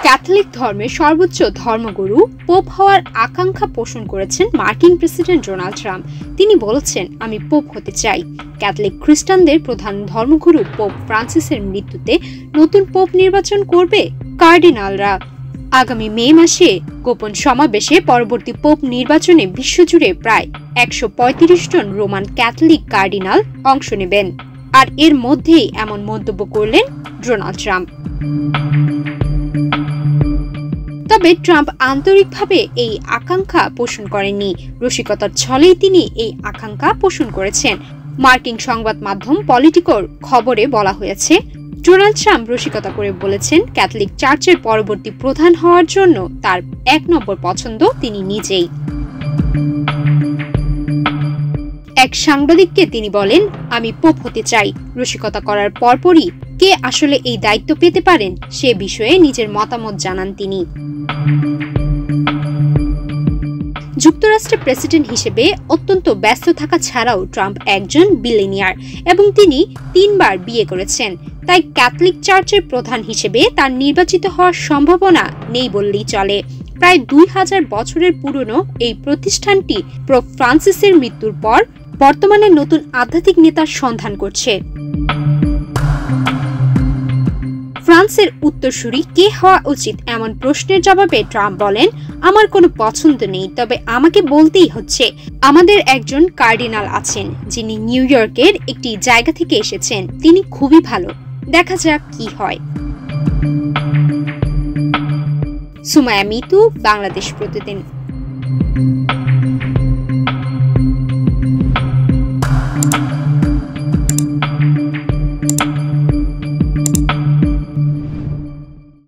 Catholic ধর্মের সর্বোচ্চ ধর্মগুরু পোপ হওয়ার আকাঙ্ক্ষা পোষণ করেছেন মার্কিন প্রেসিডেন্ট ডোনাল্ড ট্রাম্প। তিনি বলেছেন, আমি পোপ হতে চাই। ক্যাথলিক খ্রিস্টানদের প্রধান ধর্মগুরু পোপ ফ্রান্সিসের মৃত্যুতে নতুন পোপ নির্বাচন করবে কার্ডিনালরা। আগামী মে মাসে গোপন সমাবেশে পরবর্তী পোপ নির্বাচনে বিশ্বজুড়ে প্রায় 135 জন রোমান ক্যাথলিক কার্ডিনাল অংশ নেবেন। আর এর মধ্যেই এমন মন্তব্য করলেন ডোনাল্ড ট্রাম্প। তবে ট্রাম্প আন্তরিকভাবে এই আকাঙ্ক্ষা পোষণ করেননি। রসিকতার ছলেই তিনি এই আকাঙ্ক্ষা পোষণ করেছেন। মার্কিন সংবাদ মাধ্যম পলিটিকোর খবরে বলা হয়েছে, ডোনাল্ড ট্রাম্প রসিকতা করে বলেছেন, ক্যাথলিক চার্চের পরবর্তী প্রধান হওয়ার জন্য তার 1 নম্বর পছন্দ তিনি নিজেই। এক সাংবাদিককে তিনি বলেন, আমি পোপ হতে চাই। রসিকতা করার পরপরই কে আসলে এই দায়িত্ব পেতে পারেন সে বিষয়ে নিজের মতামত জানান তিনি। যুক্তরাষ্ট্রের প্রেসিডেন্ট হিসেবে অত্যন্ত ব্যস্ত থাকা ছাড়াও ট্রাম্প একজন বিলিয়নিয়ার এবং তিনি 3 বার বিয়ে করেছেন। তাই ক্যাথলিক চার্চের প্রধান হিসেবে তার নির্বাচিত হওয়ার সম্ভাবনা নেই বললেই চলে। প্রায় 2000 বছরের পুরনো এই প্রতিষ্ঠানটি পোপ ফ্রান্সিসের মৃত্যুর পর বর্তমানে নতুন আধ্যাত্মিক নেতার সন্ধান করছে। ফ্রান্সের উত্তরসূরি কে হওয়া উচিত এমন প্রশ্নের জবাবে ট্রাম্প বলেন, আমার কোনো পছন্দ নেই, তবে আমাকে বলতেই হচ্ছে আমাদের একজন কার্ডিনাল আছেন যিনি নিউ ইয়র্কের একটি জায়গা থেকে এসেছেন। তিনি খুবই ভালো, দেখা যাক কি হয়। সুমাইয়া মিতু, বাংলাদেশ প্রতিদিন।